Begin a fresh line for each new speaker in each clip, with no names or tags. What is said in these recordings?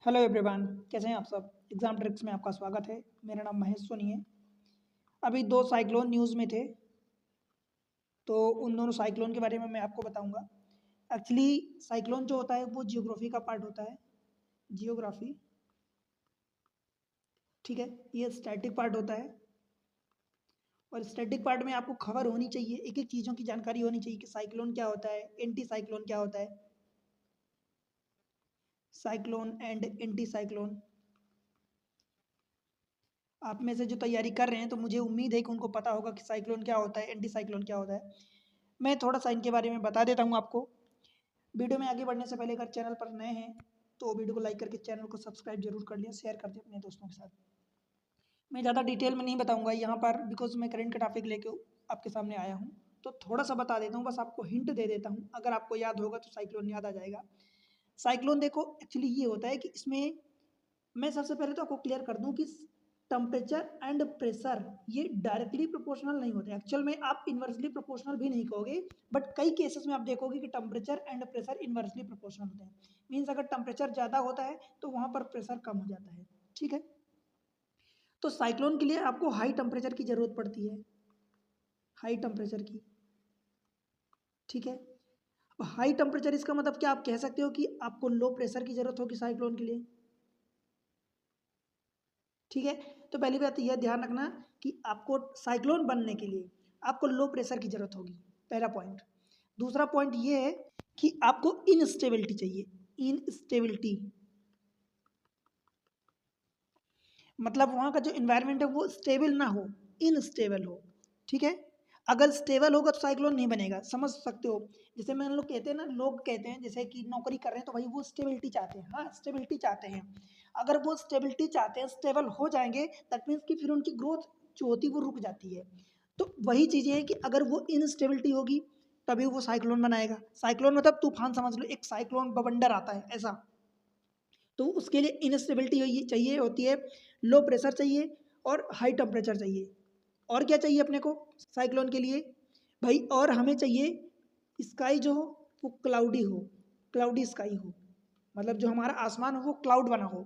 Hello everyone, कैसे हैं आप सब। एग्जाम ट्रिक्स में आपका स्वागत है। मेरा नाम महेश सोनी है। अभी दो साइक्लोन न्यूज़ में थे, तो उन दोनों साइक्लोन के बारे में मैं आपको बताऊंगा। एक्चुअली साइक्लोन जो होता है वो जियोग्राफी का पार्ट होता है। जियोग्राफी, ठीक है। ये स्टैटिक पार्ट होता है, और स्टैटिक पार्ट में आपको खबर होनी चाहिए, एक एक चीज़ों की जानकारी होनी चाहिए कि साइक्लोन क्या होता है, एंटी साइक्लोन क्या होता है, साइक्लोन एंड एंटी साइक्लोन। आप में से जो तैयारी कर रहे हैं तो मुझे उम्मीद है कि उनको पता होगा कि साइक्लोन क्या होता है, एंटी साइक्लोन क्या होता है। मैं थोड़ा सा इनके बारे में बता देता हूँ आपको। वीडियो में आगे बढ़ने से पहले अगर चैनल पर नए हैं तो वीडियो को लाइक करके चैनल को सब्सक्राइब जरूर कर लिया, शेयर कर दिया अपने दोस्तों के साथ। मैं ज़्यादा डिटेल में नहीं बताऊंगा यहाँ पर, बिकॉज मैं करंट का टॉपिक लेके आपके सामने आया हूँ। तो थोड़ा सा बता देता हूँ, बस आपको हिंट दे देता हूँ। अगर आपको याद होगा तो साइक्लोन याद आ जाएगा। साइक्लोन देखो, एक्चुअली ये होता है कि इसमें मैं सबसे पहले तो आपको क्लियर कर दूं कि टेम्परेचर एंड प्रेशर ये डायरेक्टली प्रोपोर्शनल नहीं होते। एक्चुअल में आप इन्वर्सली प्रोपोर्शनल भी नहीं कहोगे, बट कई केसेस में आप देखोगे कि temperature and pressure inversely proportional होते हैं। मीन्स अगर टेम्परेचर ज़्यादा होता है तो वहाँ पर प्रेशर कम हो जाता है, ठीक है। तो साइक्लोन के लिए आपको हाई टेम्परेचर की ज़रूरत पड़ती है, हाई टेम्परेचर की, ठीक है। अब हाई टेम्परेचर इसका मतलब क्या, आप कह सकते हो कि आपको लो प्रेशर की ज़रूरत होगी साइक्लोन के लिए, ठीक है। तो पहली बात यह ध्यान रखना कि आपको साइक्लोन बनने के लिए आपको लो प्रेशर की जरूरत होगी, पहला पॉइंट। दूसरा पॉइंट ये है कि आपको इनस्टेबिलिटी चाहिए। इनस्टेबिलिटी मतलब वहाँ का जो इन्वायरमेंट है वो स्टेबल ना हो, इनस्टेबल हो, ठीक है। अगर स्टेबल होगा तो साइक्लोन नहीं बनेगा, समझ सकते हो। जैसे मैंने लोग कहते हैं ना, लोग कहते हैं जैसे कि नौकरी कर रहे हैं तो भाई वो स्टेबिलिटी चाहते हैं, हाँ स्टेबिलिटी चाहते हैं। अगर वो स्टेबिलिटी चाहते हैं, स्टेबल हो जाएंगे, दैट मीन्स कि फिर उनकी ग्रोथ जो होती है वो रुक जाती है। तो वही चीज़ें हैं कि अगर वो इनस्टेबिलिटी होगी तभी वो साइक्लोन बनाएगा। साइक्लोन मतलब तूफान समझ लो, एक साइक्लोन बवंडर आता है ऐसा। तो उसके लिए इनस्टेबिलिटी चाहिए होती है, लो प्रेशर चाहिए और हाई टेम्परेचर चाहिए। और क्या चाहिए अपने को साइक्लोन के लिए भाई, और हमें चाहिए स्काई जो हो वो क्लाउडी हो, क्लाउडी स्काई हो। मतलब जो हमारा आसमान हो वो क्लाउड बना हो,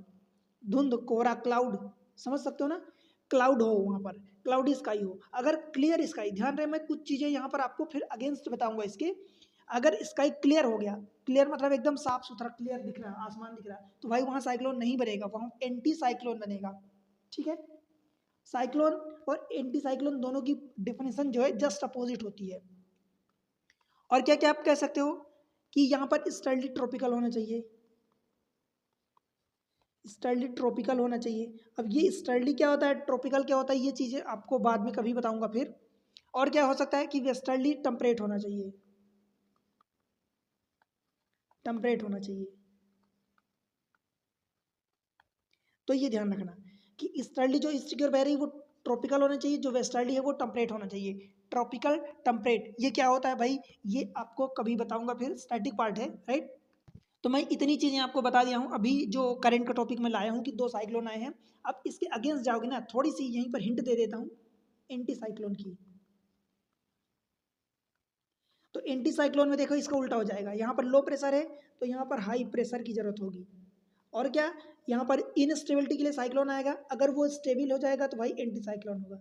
धुंध कोहरा क्लाउड, समझ सकते हो ना। क्लाउड हो वहाँ पर, क्लाउडी स्काई हो। अगर क्लियर स्काई, ध्यान रहे मैं कुछ चीज़ें यहाँ पर आपको फिर अगेंस्ट बताऊंगा इसके। अगर स्काई क्लियर हो गया, क्लियर मतलब एकदम साफ सुथरा क्लियर दिख रहा है, आसमान दिख रहा है, तो भाई वहाँ साइक्लोन नहीं बनेगा, वहाँ एंटी साइक्लोन बनेगा, ठीक है। साइक्लोन और एंटी साइक्लोन दोनों की डिफिनेशन जो है जस्ट अपोजिट होती है। और क्या क्या आप कह सकते हो कि यहाँ पर स्टर्ली ट्रॉपिकल होना चाहिए, स्टर्ली ट्रॉपिकल होना चाहिए। अब ये स्टर्ली क्या होता है, ट्रॉपिकल क्या होता है, ये चीज़ें आपको बाद में कभी बताऊंगा फिर। और क्या हो सकता है कि वेस्टर्ली टेम्परेट होना चाहिए, टेम्परेट होना चाहिए। तो ये ध्यान रखना कि ईस्टर्ली जो ईस्ट की ओर बह रही है वो ट्रॉपिकल होना चाहिए, जो वेस्टर्ली है वो टेम्परेट होना चाहिए। ट्रॉपिकल टेम्परेट ये क्या होता है भाई, ये आपको कभी बताऊंगा फिर, स्टैटिक पार्ट है, राइट। तो मैं इतनी चीज़ें आपको बता दिया हूँ अभी जो करंट का टॉपिक में लाया हूँ कि दो साइक्लोन आए हैं। अब इसके अगेंस्ट जाओगे ना, थोड़ी सी यहीं पर हिंट दे देता हूँ एंटी साइक्लोन की। तो एंटी साइक्लोन में देखो इसका उल्टा हो जाएगा, यहाँ पर लो प्रेशर है तो यहाँ पर हाई प्रेशर की जरूरत होगी। और क्या, यहाँ पर इनस्टेबिलिटी के लिए साइक्लोन आएगा, अगर वो स्टेबल हो जाएगा तो भाई एंटी साइक्लोन होगा।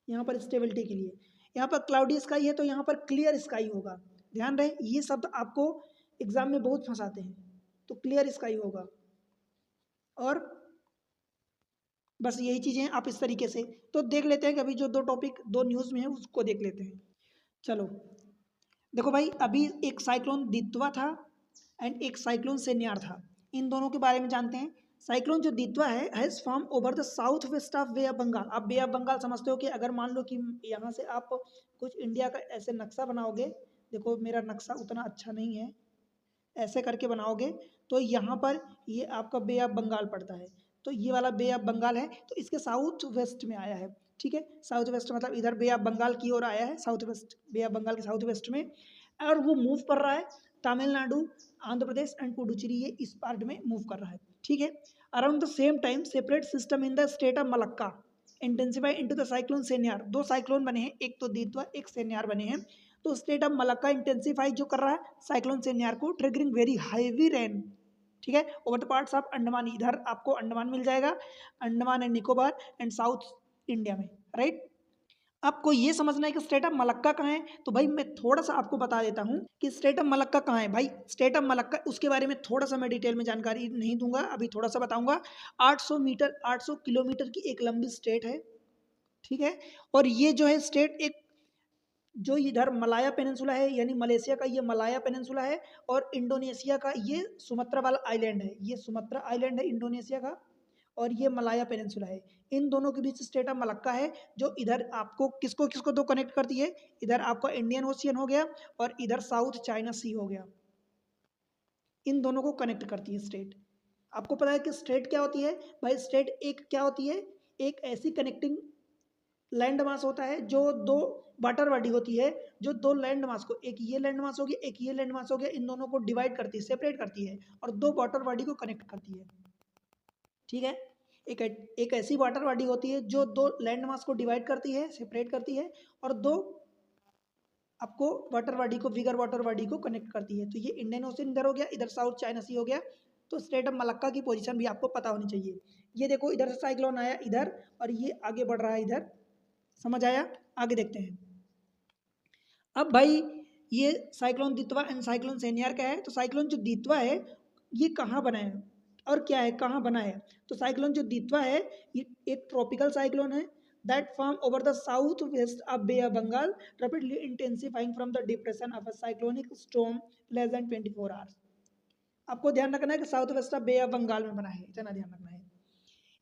यहाँ पर स्टेबिलिटी के लिए, यहाँ पर क्लाउडी स्काई है तो यहाँ पर क्लियर स्काई होगा। ध्यान रहे ये शब्द आपको एग्जाम में बहुत फंसाते हैं, तो क्लियर स्काई होगा। और बस यही चीज़ें हैं, आप इस तरीके से तो देख लेते हैं कि अभी जो दो टॉपिक दो न्यूज़ में है उसको देख लेते हैं। चलो देखो भाई, अभी एक साइक्लोन दित्वा था एंड एक साइक्लोन सेन्यार था, इन दोनों के बारे में जानते हैं। साइक्लोन जो दित्वा है has form over the south west of bay of Bengal. आप बे ऑफ बंगाल समझते हो कि अगर मान लो कि यहाँ से आप कुछ इंडिया का ऐसे नक्शा बनाओगे, देखो मेरा नक्शा उतना अच्छा नहीं है, ऐसे करके बनाओगे तो यहाँ पर ये आपका बे ऑफ बंगाल पड़ता है। तो ये वाला बे ऑफ बंगाल है, तो इसके साउथ वेस्ट में आया है, ठीक है। साउथ वेस्ट मतलब इधर बे ऑफ बंगाल की ओर आया है, south west, bay of Bengal के साउथ वेस्ट में। और वो मूव कर रहा है तमिलनाडु, आंध्र प्रदेश एंड पुडुचेरी, ये इस पार्ट में मूव कर रहा है, ठीक है। Around the same time separate system in the state of Malacca intensify into the cyclone Senyar. दो साइक्लोन बने हैं, एक तो दित्वा एक सेन्यार बने हैं। तो स्टेट ऑफ मलक्का इंटेंसिफाई जो कर रहा है साइक्लोन सेन्यार को, ट्रिगरिंग वेरी हाईवी रेन, ठीक है। Over the parts of Andaman, इधर आपको अंडमान मिल जाएगा, Andaman and Nicobar and south India में, राइट। आपको ये समझना है कि स्टेट ऑफ मलक्का कहाँ है, तो भाई मैं थोड़ा सा आपको बता देता हूँ कि स्टेट ऑफ मलक्का कहाँ है। भाई स्टेट ऑफ मलक्का, उसके बारे में थोड़ा सा मैं डिटेल में जानकारी नहीं दूंगा, अभी थोड़ा सा बताऊंगा। 800 किलोमीटर की एक लंबी स्टेट है, ठीक है। और ये जो है स्टेट एक, जो इधर मलाया पेनिनसुला है, यानी मलेशिया का ये मलाया पेनिनसुला है, और इंडोनेशिया का ये सुमात्रा वाला आइलैंड है, ये सुमात्रा आइलैंड है इंडोनेशिया का, और ये मलाया पेनिनसुला है। इन दोनों के बीच स्टेट ऑफ मलक्का है, जो इधर आपको किसको किसको दो कनेक्ट करती है, इधर आपका इंडियन ओशियन हो गया और इधर साउथ चाइना सी हो गया, इन दोनों को कनेक्ट करती है स्टेट। आपको पता है कि स्टेट क्या होती है भाई, स्टेट एक क्या होती है, एक ऐसी कनेक्टिंग लैंड मास होता है जो दो वाटर बॉडी होती है, जो दो लैंड मास को, एक ये लैंड मास हो गया एक ये लैंड मास हो गया, इन दोनों को डिवाइड करती है, सेपरेट करती है, और दो वाटर बॉडी को कनेक्ट करती है, ठीक है। एक ऐसी वाटर बॉडी होती है जो दो लैंड मास को डिवाइड करती है, सेपरेट करती है, और दो आपको वाटर बॉडी को, बिगर वाटर बॉडी को कनेक्ट करती है। तो ये इंडियन ओशन इधर हो गया, इधर साउथ चाइना सी हो गया। तो स्टेट ऑफ मलक्का की पोजीशन भी आपको पता होनी चाहिए। ये देखो इधर से साइक्लोन आया इधर, और ये आगे बढ़ रहा है इधर, समझ आया। आगे देखते हैं। अब भाई ये साइक्लोन दितवा एंड साइक्लोन सेनियर का है। तो साइक्लोन जो दितवा है ये कहाँ बना है और क्या है, कहाँ बना है। तो साइक्लोन जो दितवा है ये एक ट्रॉपिकल साइक्लोन है that form over the southwest of Bay of Bengal, rapidly intensifying from the depression of a cyclonic storm less than 24 hours। आपको ध्यान रखना है कि south west of bay of Bengal में बना है, इतना ध्यान रखना है।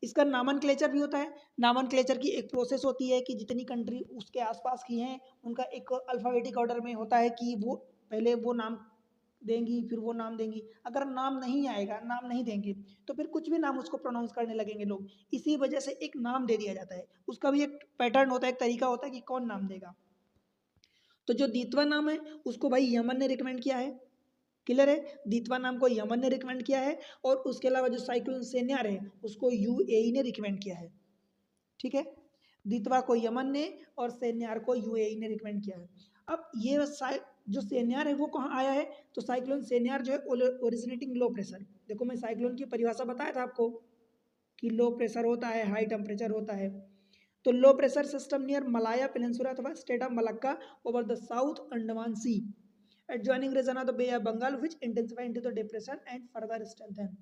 इसका नामनक्लेचर भी होता है। नामनक्लेचर की एक प्रोसेस होती है कि जितनी कंट्री उसके आसपास की हैं उनका एक अल्फ़ाबेटिक ऑर्डर में होता है कि वो पहले वो नाम देंगी, फिर वो नाम देंगी। अगर नाम नहीं आएगा, नाम नहीं देंगे, तो फिर कुछ भी नाम उसको प्रोनाउंस करने लगेंगे लोग। इसी वजह से एक नाम दे दिया जाता है, उसका भी एक पैटर्न होता है, एक तरीका होता है कि कौन नाम देगा। तो जो दीतवा नाम है उसको भाई यमन ने रिकमेंड किया है, क्लियर है। दीतवा नाम को यमन ने रिकमेंड किया है, और उसके अलावा जो साइक्लोन सेन्यार है उसको यूएई ने रिकमेंड किया है, ठीक है। दीतवा को यमन ने और सेन्यार को यूएई ने रिकमेंड किया है। अब ये जो सेन्यार है वो कहाँ आया है, तो साइक्लोन सेन्यार जो है ओरिजिनेटिंग लो प्रेशर। देखो मैं साइक्लोन की परिभाषा बताया था आपको कि लो प्रेशर होता है, हाई टेम्परेचर होता है। तो low pressure system near Malaya peninsula अथवा state of Malacca over the south Andaman sea adjoining region of the Bay of Bengal which intensify into the depression and further strengthen।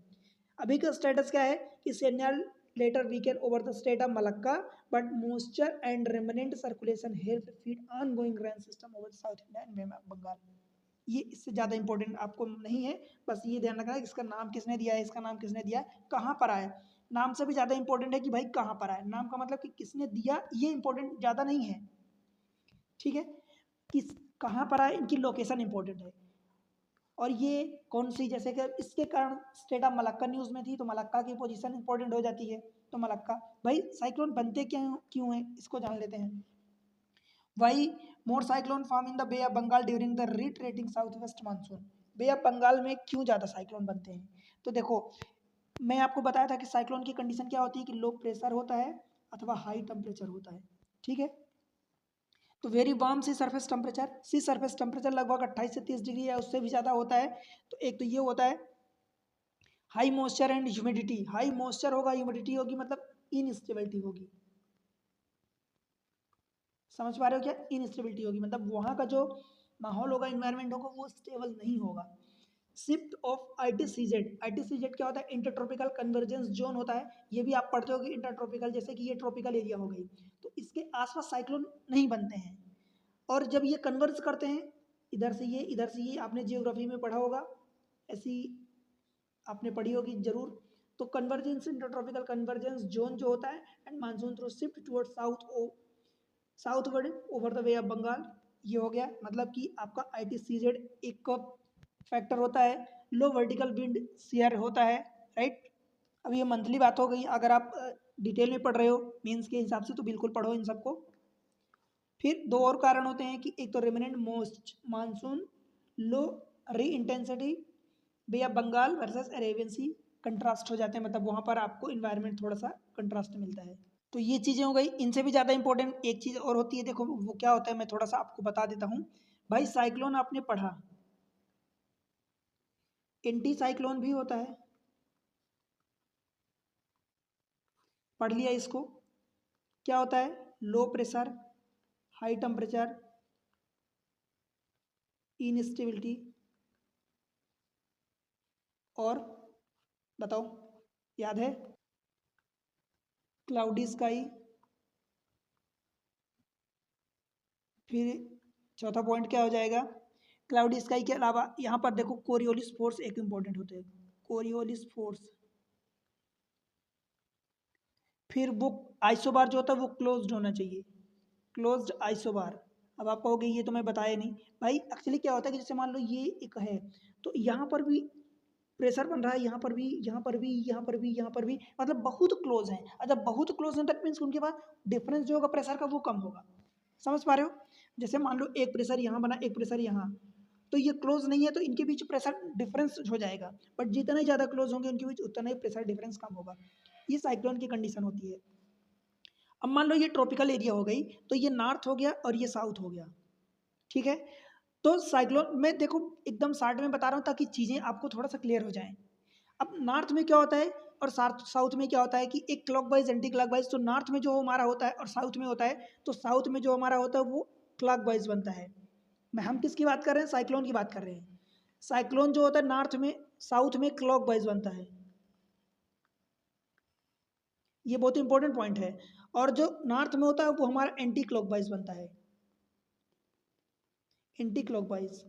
अभी का status क्या है कि Senyar later weaken over the state of Malacca but moisture and remnant circulation help feed ongoing rain system over South India and Bay of Bengal। ये इससे ज़्यादा important आपको नहीं है, बस ये ध्यान रखना है कि इसका नाम किसने दिया है, इसका नाम किसने दिया है, कहाँ पर आया। नाम से भी ज़्यादा इंपॉर्टेंट है कि भाई कहाँ पर आया। नाम का मतलब कि किसने दिया, ये इंपॉर्टेंट ज़्यादा नहीं है, ठीक है। किस कहाँ पर आए, इनकी लोकेशन इंपॉर्टेंट है। और ये कौन सी, जैसे कि इसके कारण स्टेट ऑफ मलक्का न्यूज़ में थी, तो मलक्का की पोजीशन इंपॉर्टेंट हो जाती है। तो मलक्का भाई साइक्लोन बनते क्यों हैं इसको जान लेते हैं। Why more cyclone form in the bay of Bengal during the retreating south west monsoon. Bay of Bengal में क्यों ज़्यादा साइक्लोन बनते हैं, तो देखो मैं आपको बताया था कि साइक्लोन की कंडीशन क्या होती है कि लो प्रेशर होता है अथवा हाई टेम्परेचर होता है, ठीक है। तो वेरी वार्म सी सरफेस टेम्परेचर लगभग 28 से 30 डिग्री या उससे भी ज़्यादा होता है। तो एक तो ये होता है high moisture and humidity. High moisture होगा, ह्यूमिडिटी होगी, मतलब इनस्टेबिलिटी होगी। समझ पा रहे हो क्या, इनस्टेबिलिटी होगी, मतलब वहाँ का जो माहौल होगा, इन्वायरमेंट होगा, वो स्टेबल नहीं होगा। Shift of ITCZ. आईटीसीजेड क्या होता है, इंटरट्रॉपिकल कन्वर्जेंस जोन होता है। ये भी आप पढ़ते हो कि इंटरट्रॉपिकल, जैसे कि ये ट्रॉपिकल एरिया हो गई, तो इसके आसपास साइक्लोन नहीं बनते हैं। और जब ये कन्वर्ज करते हैं, इधर से ये इधर से ये, आपने जियोग्राफी में पढ़ा होगा, ऐसी आपने पढ़ी होगी जरूर। तो कन्वर्जेंस, इंटरट्रॉपिकल कन्वर्जेंस जोन जो होता है, and monsoon through shift toward southward over the bay of Bengal. ये हो गया, मतलब कि आपका आईटीसीजेड एक फैक्टर होता है। लो वर्टिकल विंड शेयर होता है, राइट। अब ये मंथली बात हो गई, अगर आप डिटेल में पढ़ रहे हो मीन्स के हिसाब से तो बिल्कुल पढ़ो इन सबको। फिर दो और कारण होते हैं कि एक तो remnant most monsoon low re intensity bay of Bengal versus Arabian sea contrast हो जाते हैं, मतलब वहाँ पर आपको इन्वायरमेंट थोड़ा सा कंट्रास्ट मिलता है। तो ये चीज़ें हो गई। इनसे भी ज़्यादा इंपॉर्टेंट एक चीज़ और होती है, देखो वो क्या होता है, मैं थोड़ा सा आपको बता देता हूँ। भाई साइक्लोन आपने पढ़ा, एंटी साइक्लोन भी होता है, पढ़ लिया इसको। क्या होता है? Low pressure, high temperature, instability, और बताओ, याद है? Cloudy sky. फिर चौथा पॉइंट क्या हो जाएगा? क्लाउडी स्काई के अलावा यहाँ पर देखो कोरियोलिस फोर्स एक इंपॉर्टेंट होते हैं, कोरियोलिस फोर्स। फिर वो आइसोबार जो होता है वो क्लोज्ड होना चाहिए, क्लोज्ड आइसोबार। अब आप कहोगे ये तो मैं बताया नहीं भाई। एक्चुअली क्या होता है कि जैसे मान लो ये एक है, तो यहाँ पर भी प्रेशर बन रहा है, यहाँ पर भी, यहाँ पर भी, यहाँ पर भी, यहाँ पर भी, मतलब बहुत क्लोज है। और जब बहुत क्लोज है दैट मीन्स उनके पास डिफरेंस जो होगा प्रेशर का वो कम होगा। समझ पा रहे हो? जैसे मान लो एक प्रेशर यहाँ बना, एक प्रेशर यहाँ, तो ये क्लोज नहीं है तो इनके बीच प्रेशर डिफरेंस हो जाएगा। बट जितना ही ज़्यादा क्लोज होंगे उनके बीच उतना ही प्रेशर डिफरेंस कम होगा। ये साइक्लोन की कंडीशन होती है। अब मान लो ये ट्रॉपिकल एरिया हो गई, तो ये नॉर्थ हो गया और ये साउथ हो गया, ठीक है। तो साइक्लोन में देखो एकदम शॉर्ट में बता रहा हूँ ताकि चीज़ें आपको थोड़ा सा क्लियर हो जाएं। अब नॉर्थ में क्या होता है और साउथ में क्या होता है कि एक क्लॉकवाइज एंटी क्लॉकवाइज, तो नॉर्थ में जो हमारा होता है और साउथ में होता है, तो साउथ में जो हमारा होता है वो क्लॉकवाइज बनता है। मैं हम किसकी बात कर रहे हैं? साइक्लोन की बात कर रहे हैं। साइक्लोन जो होता है नॉर्थ में, साउथ में क्लॉकवाइज बनता है। ये बहुत इंपॉर्टेंट पॉइंट है। और जो नॉर्थ में होता है वो हमारा एंटी क्लॉकवाइज बनता है, एंटी क्लॉकवाइज,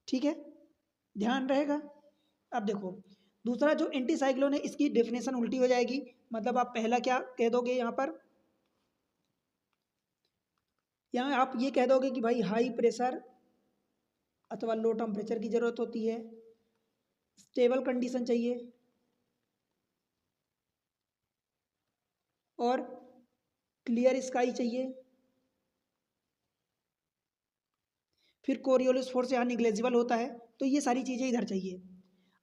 ठीक है, ध्यान रहेगा। अब देखो दूसरा जो एंटी साइक्लोन है इसकी डेफिनेशन उल्टी हो जाएगी। मतलब आप पहला क्या कह दोगे यहाँ पर? यहाँ आप ये कह दोगे कि भाई हाई प्रेशर अथवा लो टेम्परेचर की जरूरत होती है, स्टेबल कंडीशन चाहिए, और क्लियर स्काई चाहिए। फिर कोरियोलिस फोर्स यहाँ निग्लेजिबल होता है, तो ये सारी चीज़ें इधर चाहिए।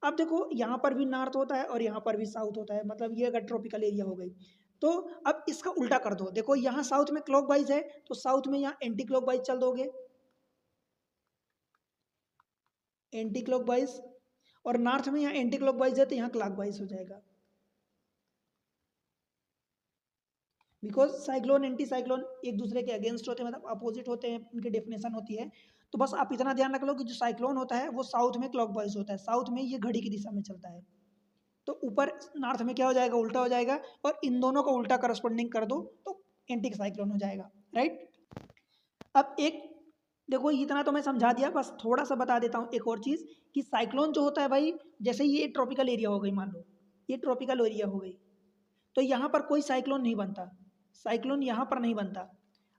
अब देखो यहाँ पर भी नॉर्थ होता है और यहाँ पर भी साउथ होता है, मतलब ये अगर ट्रॉपिकल एरिया हो गई, तो अब इसका उल्टा कर दो। देखो यहाँ साउथ में क्लॉकवाइज है तो साउथ में यहाँ एंटी क्लॉकवाइज चल दोगे, एंटी क्लॉकवाइज, और नॉर्थ में यहाँ एंटी क्लॉकवाइज है तो यहाँ क्लॉकवाइज हो जाएगा। बिकॉज साइक्लोन एंटी साइक्लोन एक दूसरे के अगेंस्ट होते हैं, मतलब अपोजिट होते हैं, उनकी डेफिनेशन होती है। तो बस आप इतना ध्यान रख लो कि जो साइक्लोन होता है वो साउथ में क्लॉकवाइज होता है, साउथ में ये घड़ी की दिशा में चलता है, तो ऊपर नॉर्थ में क्या हो जाएगा? उल्टा हो जाएगा। और इन दोनों को उल्टा करस्पॉन्डिंग कर दो तो एंटी साइक्लोन हो जाएगा, राइट। अब एक देखो इतना तो मैं समझा दिया, बस थोड़ा सा बता देता हूँ एक और चीज़ कि साइक्लोन जो होता है भाई, जैसे ये ट्रॉपिकल एरिया हो गई, मान लो ये ट्रॉपिकल एरिया हो गई, तो यहाँ पर कोई साइक्लोन नहीं बनता, साइक्लोन यहाँ पर नहीं बनता।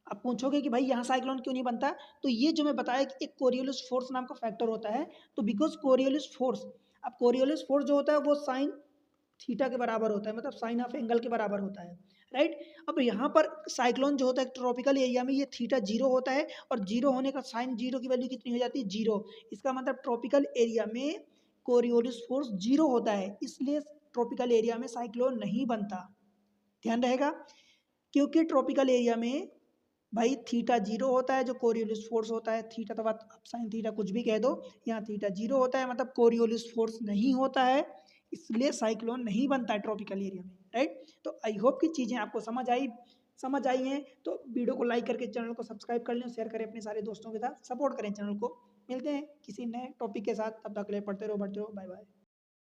आप पूछोगे कि भाई यहाँ साइक्लोन क्यों नहीं बनता, तो ये जो मैं बताया कि एक कोरियोलिस फोर्स नाम का फैक्टर होता है, तो बिकॉज कोरियोलिस फोर्स, अब कोरियोलिस फोर्स जो होता है वो साइन थीटा के बराबर होता है, मतलब साइन ऑफ एंगल के बराबर होता है, राइट। अब यहाँ पर साइक्लोन जो होता है ट्रॉपिकल एरिया में, ये थीटा जीरो होता है, और जीरो होने का साइन जीरो की वैल्यू कितनी हो जाती है? जीरो। इसका मतलब ट्रॉपिकल एरिया में कोरियोलिस फोर्स जीरो होता है, इसलिए ट्रॉपिकल एरिया में साइक्लोन नहीं बनता। ध्यान रहेगा, क्योंकि ट्रॉपिकल एरिया में भाई थीटा जीरो होता है, जो कोरियोलिस फोर्स होता है, थीटा तो बात साइन थीटा कुछ भी कह दो, यहाँ थीटा जीरो होता है, मतलब कोरियोलिस फोर्स नहीं होता है, इसलिए साइक्लोन नहीं बनता है ट्रॉपिकल एरिया में, राइट। तो आई होप कि चीज़ें आपको समझ आई हैं। तो वीडियो को लाइक करके चैनल को सब्सक्राइब कर लें, शेयर करें अपने सारे दोस्तों के साथ, सपोर्ट करें चैनल को। मिलते हैं किसी नए टॉपिक के साथ, तब तक के लिए पढ़ते रहो, बढ़ते रहो, बाय बाय।